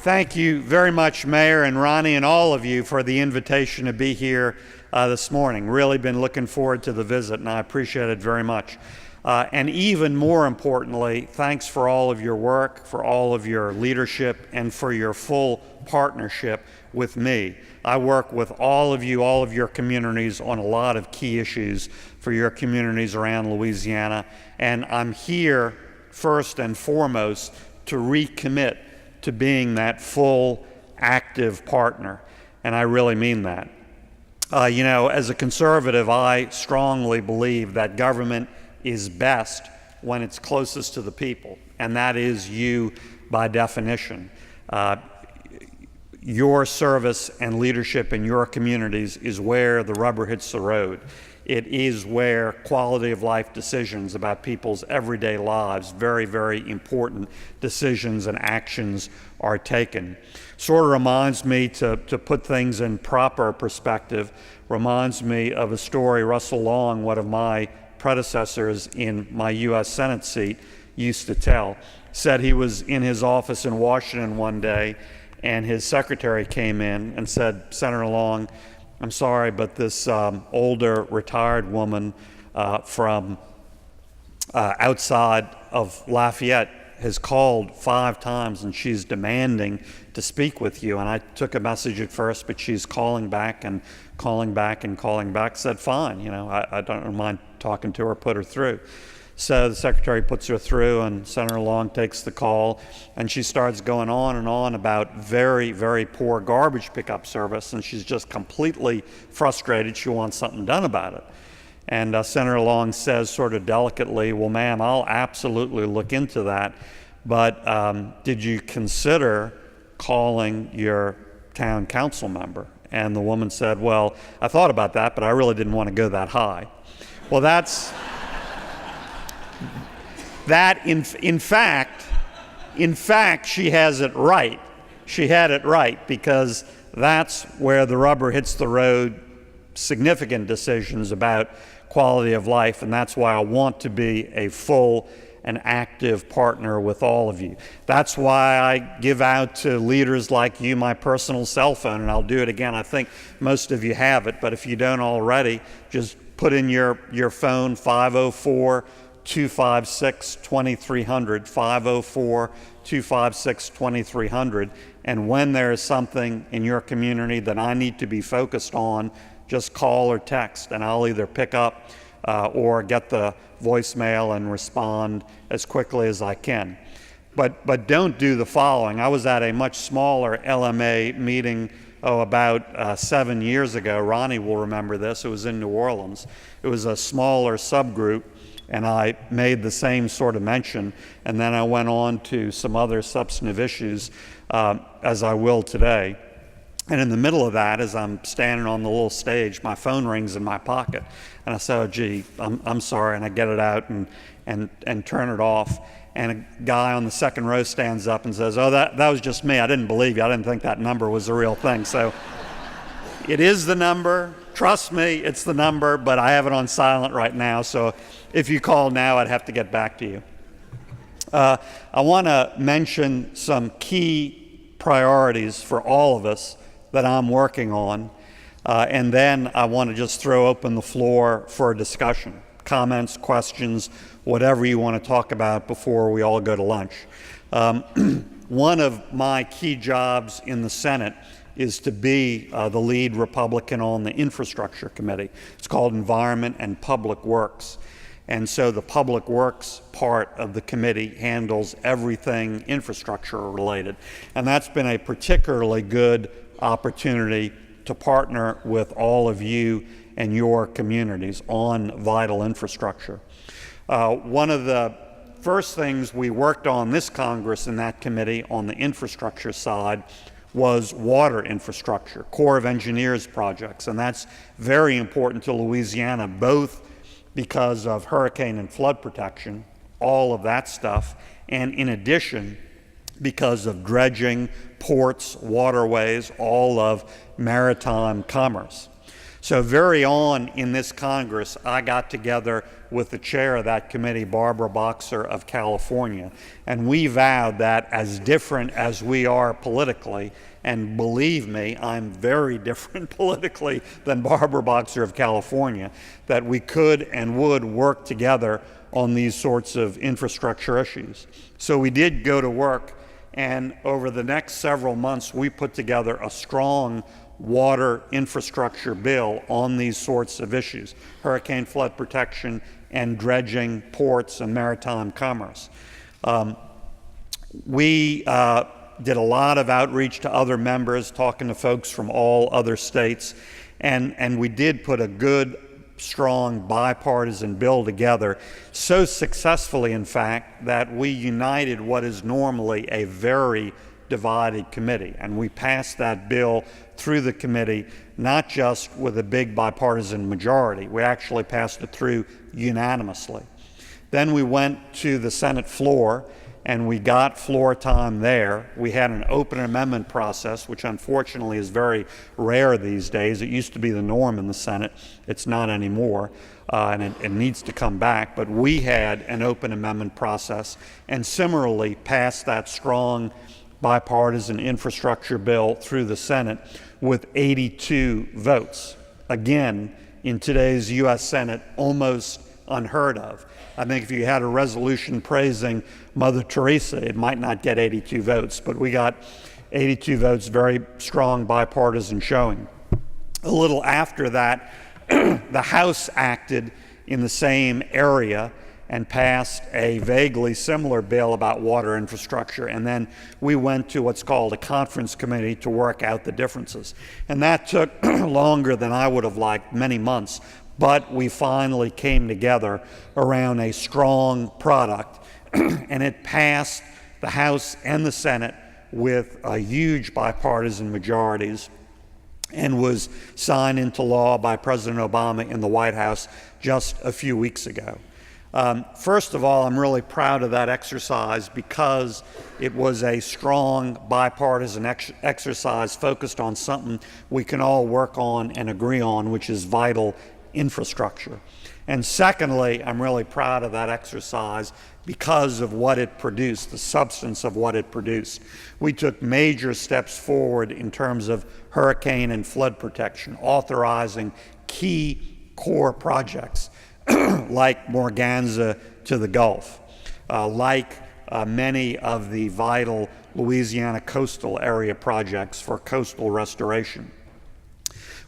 Thank you very much, Mayor and Ronnie and all of you for the invitation to be here this morning. Really been looking forward to the visit, and I appreciate it very much. And even more importantly, thanks for all of your work, for all of your leadership, and for your full partnership with me. I work with all of you, all of your communities on a lot of key issues for your communities around Louisiana, and I'm here first and foremost to recommit to being that full, active partner, and I really mean that. As a conservative, I strongly believe that government is best when it's closest to the people, and that is you by definition. Your service and leadership in your communities is where the rubber hits the road. It is where quality of life decisions about people's everyday lives, very, very important decisions and actions are taken. Sort of reminds me to put things in proper perspective, reminds me of a story Russell Long, one of my predecessors in my U.S. Senate seat, used to tell. Said he was in his office in Washington one day and his secretary came in and said, "Senator Long, I'm sorry, but this older retired woman from outside of Lafayette has called 5 times and she's demanding to speak with you. And I took a message at first, but she's calling back and calling back and calling back." Said, "Fine, I don't mind talking to her, put her through." So the secretary puts her through and Senator Long takes the call and she starts going on and on about very, very poor garbage pickup service, and she's just completely frustrated. She wants something done about it. And Senator Long says sort of delicately, "Well, ma'am, I'll absolutely look into that, but did you consider calling your town council member?" And the woman said, "Well, I thought about that, but I really didn't want to go that high." Well, in fact, she has it right. She had it right, because that's where the rubber hits the road, significant decisions about quality of life, and that's why I want to be a full and active partner with all of you. That's why I give out to leaders like you my personal cell phone, and I'll do it again. I think most of you have it, but if you don't already, just put in your phone 504-256-2300, 504-256-2300, and when there is something in your community that I need to be focused on, just call or text, and I'll either pick up or get the voicemail and respond as quickly as I can. But don't do the following. I was at a much smaller LMA meeting about 7 years ago. Ronnie will remember this. It was in New Orleans. It was a smaller subgroup, and I made the same sort of mention, and then I went on to some other substantive issues, as I will today. And in the middle of that, as I'm standing on the little stage, my phone rings in my pocket, and I say, "Oh, gee, I'm sorry," and I get it out and turn it off. And a guy on the second row stands up and says, "Oh, that was just me. I didn't believe you. I didn't think that number was the real thing." So it is the number. Trust me, it's the number, but I have it on silent right now, so if you call now, I'd have to get back to you. I want to mention some key priorities for all of us that I'm working on, and then I want to just throw open the floor for a discussion, comments, questions, whatever you want to talk about before we all go to lunch. One of my key jobs in the Senate is to be the lead Republican on the Infrastructure Committee. It's called Environment and Public Works. And so the Public Works part of the committee handles everything infrastructure related. And that's been a particularly good opportunity to partner with all of you and your communities on vital infrastructure. One of the first things we worked on this Congress in that committee on the infrastructure side was water infrastructure, Corps of Engineers projects, and that's very important to Louisiana, both because of hurricane and flood protection, all of that stuff, and in addition, because of dredging, ports, waterways, all of maritime commerce. So very on in this Congress, I got together with the chair of that committee, Barbara Boxer of California, and we vowed that as different as we are politically, and believe me, I'm very different politically than Barbara Boxer of California, that we could and would work together on these sorts of infrastructure issues. So we did go to work, and over the next several months, we put together a strong water infrastructure bill on these sorts of issues: hurricane flood protection and dredging, ports, and maritime commerce. We did a lot of outreach to other members, talking to folks from all other states, and we did put a good, strong bipartisan bill together, so successfully, in fact, that we united what is normally a very divided committee, and we passed that bill through the committee, not just with a big bipartisan majority. We actually passed it through unanimously. Then we went to the Senate floor, and we got floor time there. We had an open amendment process, which unfortunately is very rare these days. It used to be the norm in the Senate. It's not anymore, and it needs to come back. But we had an open amendment process, and similarly passed that strong bipartisan infrastructure bill through the Senate with 82 votes. Again, in today's U.S. Senate, almost unheard of. I think if you had a resolution praising Mother Teresa, it might not get 82 votes, but we got 82 votes, very strong bipartisan showing. A little after that, the House acted in the same area and passed a vaguely similar bill about water infrastructure, and then we went to what's called a conference committee to work out the differences. And that took longer than I would have liked, many months, but we finally came together around a strong product, and it passed the House and the Senate with a huge bipartisan majorities and was signed into law by President Obama in the White House just a few weeks ago. First of all, I'm really proud of that exercise because it was a strong bipartisan exercise focused on something we can all work on and agree on, which is vital infrastructure. And secondly, I'm really proud of that exercise because of what it produced, the substance of what it produced. We took major steps forward in terms of hurricane and flood protection, authorizing key core projects like Morganza to the Gulf, like many of the vital Louisiana coastal area projects for coastal restoration.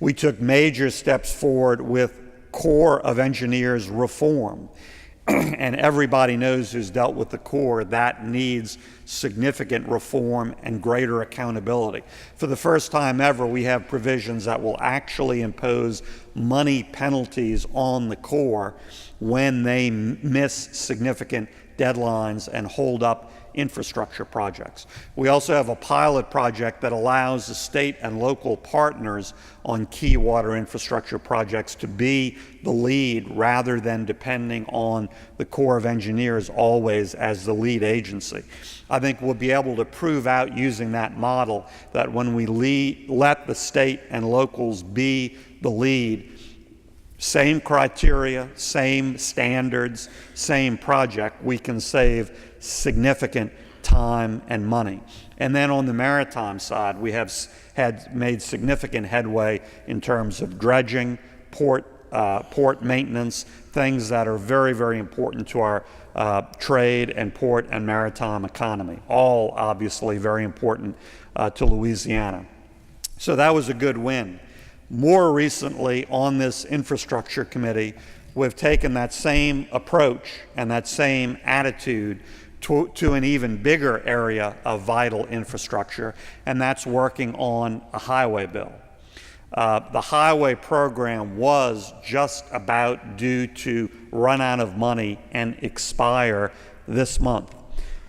We took major steps forward with Corps of Engineers reform, and everybody knows who's dealt with the Corps that needs significant reform and greater accountability. For the first time ever, we have provisions that will actually impose money penalties on the Corps when they miss significant deadlines and hold up infrastructure projects. We also have a pilot project that allows the state and local partners on key water infrastructure projects to be the lead rather than depending on the Corps of Engineers always as the lead agency. I think we'll be able to prove out using that model that when we let the state and locals be the lead, same criteria, same standards, same project, we can save significant time and money. And then on the maritime side, we have made significant headway in terms of dredging, port maintenance, things that are very, very important to our trade and port and maritime economy, all obviously very important to Louisiana. So that was a good win. More recently, on this infrastructure committee, we've taken that same approach and that same attitude to an even bigger area of vital infrastructure, and that's working on a highway bill. The highway program was just about due to run out of money and expire this month.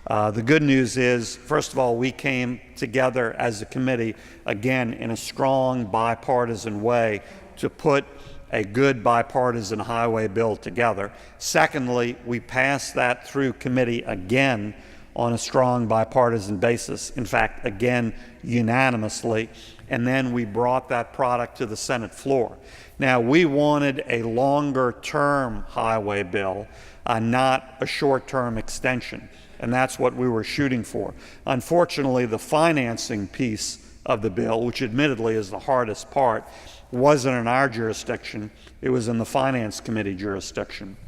The good news is, first of all, we came together as a committee, again, in a strong bipartisan way to put a good bipartisan highway bill together. Secondly, we passed that through committee again on a strong bipartisan basis. In fact, again, unanimously. And then we brought that product to the Senate floor. Now, we wanted a longer-term highway bill, not a short-term extension. And that's what we were shooting for. Unfortunately, the financing piece of the bill, which admittedly is the hardest part, wasn't in our jurisdiction. It was in the Finance Committee jurisdiction.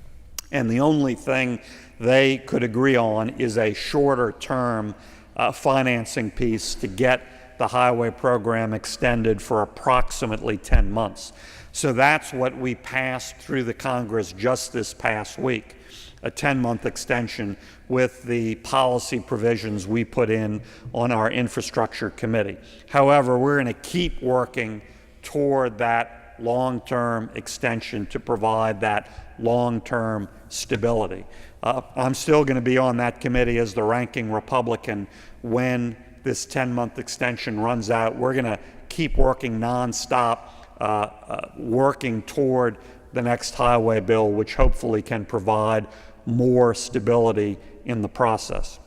And the only thing they could agree on is a shorter-term financing piece to get the highway program extended for approximately 10 months. So that's what we passed through the Congress just this past week, a 10-month extension with the policy provisions we put in on our infrastructure committee. However, we're going to keep working toward that long-term extension to provide that long-term stability. I'm still going to be on that committee as the ranking Republican when this 10-month extension runs out. We're going to keep working nonstop, working toward the next highway bill, which hopefully can provide more stability in the process.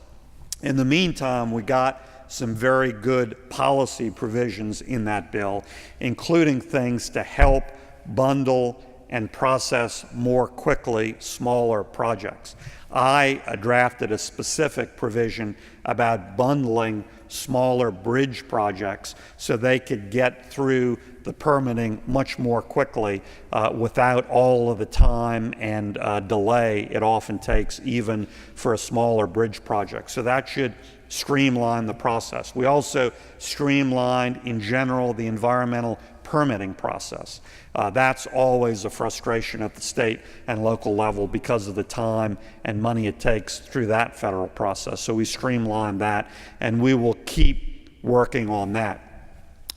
In the meantime, we got some very good policy provisions in that bill, including things to help bundle and process more quickly smaller projects. I drafted a specific provision about bundling smaller bridge projects so they could get through the permitting much more quickly without all of the time and delay it often takes even for a smaller bridge project. So that should streamline the process. We also streamlined in general the environmental permitting process. That's always a frustration at the state and local level because of the time and money it takes through that federal process. So we streamlined that, and we will keep working on that.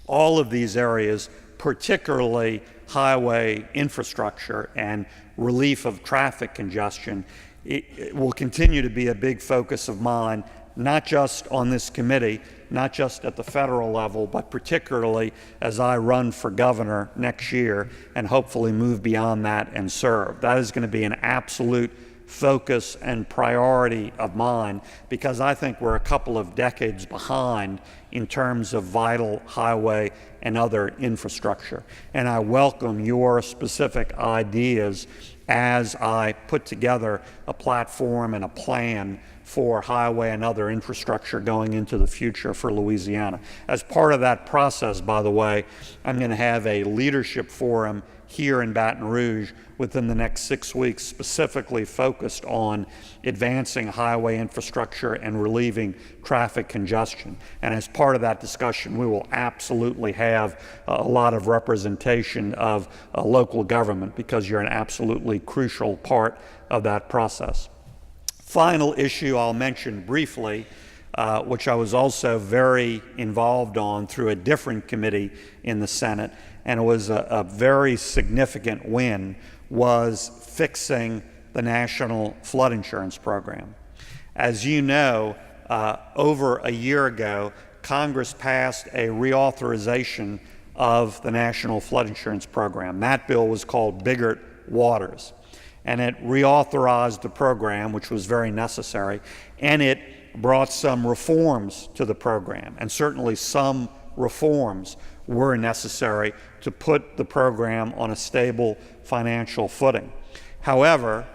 All of these areas, particularly highway infrastructure and relief of traffic congestion, it will continue to be a big focus of mine, not just on this committee, not just at the federal level, but particularly as I run for governor next year and hopefully move beyond that and serve. That is going to be an absolute focus and priority of mine because I think we're a couple of decades behind in terms of vital highway and other infrastructure. And I welcome your specific ideas as I put together a platform and a plan for highway and other infrastructure going into the future for Louisiana. As part of that process, by the way, I'm going to have a leadership forum here in Baton Rouge within the next 6 weeks specifically focused on advancing highway infrastructure and relieving traffic congestion. And as part of that discussion, we will absolutely have a lot of representation of local government because you're an absolutely crucial part of that process. Final issue I'll mention briefly, which I was also very involved on through a different committee in the Senate, and it was a very significant win, was fixing the National Flood Insurance Program. As you know, over a year ago, Congress passed a reauthorization of the National Flood Insurance Program. That bill was called Biggert-Waters. And it reauthorized the program, which was very necessary, and it brought some reforms to the program. And certainly some reforms were necessary to put the program on a stable financial footing. However,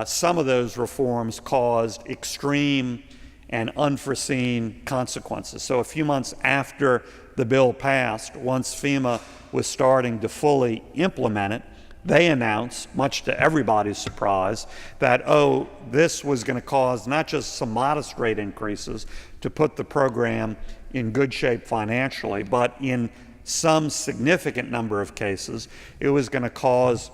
some of those reforms caused extreme and unforeseen consequences. So a few months after the bill passed, once FEMA was starting to fully implement it, they announced, much to everybody's surprise, that, this was going to cause not just some modest rate increases to put the program in good shape financially, but in some significant number of cases, it was going to cause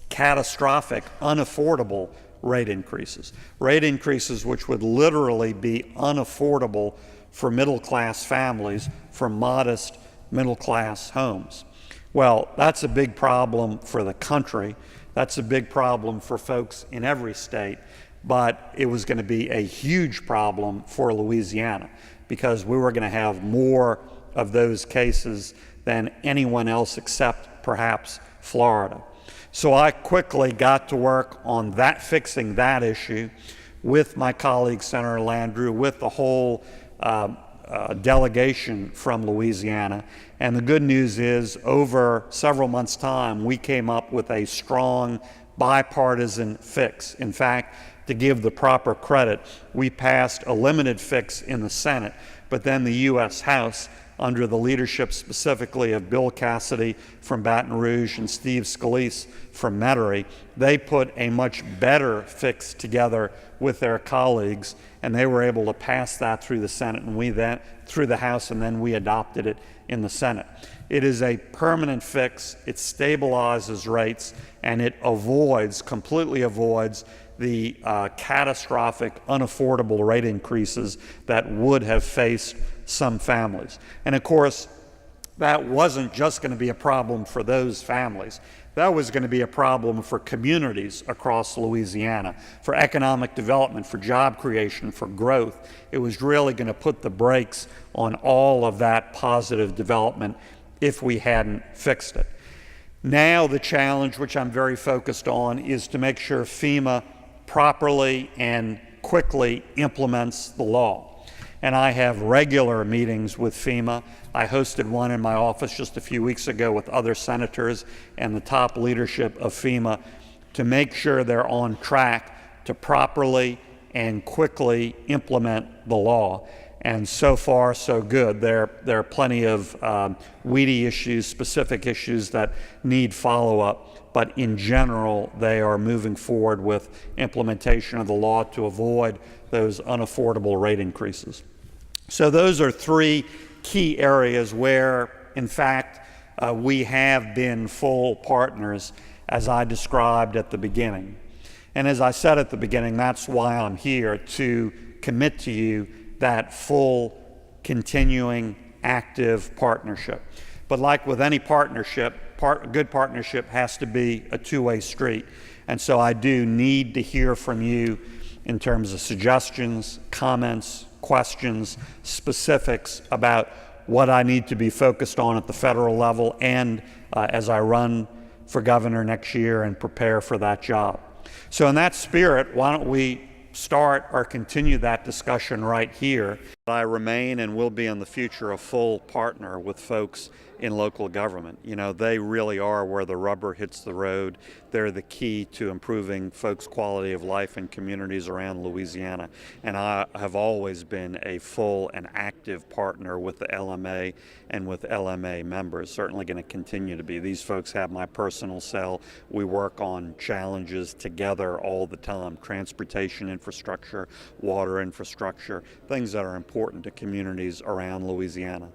catastrophic, unaffordable rate increases which would literally be unaffordable for middle-class families from modest middle-class homes. Well, that's a big problem for the country. That's a big problem for folks in every state, but it was going to be a huge problem for Louisiana because we were going to have more of those cases than anyone else except perhaps Florida. So I quickly got to work on fixing that issue. with my colleague, Senator Landrieu, with the whole delegation from Louisiana. And the good news is, over several months' time, we came up with a strong bipartisan fix. In fact, to give the proper credit, we passed a limited fix in the Senate, but then the U.S. House, under the leadership specifically of Bill Cassidy from Baton Rouge and Steve Scalise from Metairie, they put a much better fix together with their colleagues, and they were able to pass that through the Senate and through the House, and then we adopted it in the Senate. It is a permanent fix. It stabilizes rates, and it completely avoids the catastrophic, unaffordable rate increases that would have faced some families. And of course, that wasn't just going to be a problem for those families. That was going to be a problem for communities across Louisiana, for economic development, for job creation, for growth. It was really going to put the brakes on all of that positive development if we hadn't fixed it. Now the challenge, which I'm very focused on, is to make sure FEMA properly and quickly implements the law. And I have regular meetings with FEMA. I hosted one in my office just a few weeks ago with other senators and the top leadership of FEMA to make sure they're on track to properly and quickly implement the law. And so far, so good. There are plenty of weedy issues, specific issues that need follow-up, but in general, they are moving forward with implementation of the law to avoid those unaffordable rate increases. So those are three key areas where, in fact, we have been full partners, as I described at the beginning. And as I said at the beginning, that's why I'm here, to commit to you that full, continuing, active partnership. But like with any partnership, good partnership has to be a two-way street. And so I do need to hear from you in terms of suggestions, comments, questions, specifics about what I need to be focused on at the federal level and as I run for governor next year and prepare for that job. So in that spirit, why don't we start or continue that discussion right here. I remain and will be in the future a full partner with folks in local government. You know, they really are where the rubber hits the road. They're the key to improving folks' quality of life in communities around Louisiana. And I have always been a full and active partner with the LMA and with LMA members, certainly going to continue to be. These folks have my personal cell. We work on challenges together all the time: transportation infrastructure, water infrastructure, things that are important to communities around Louisiana.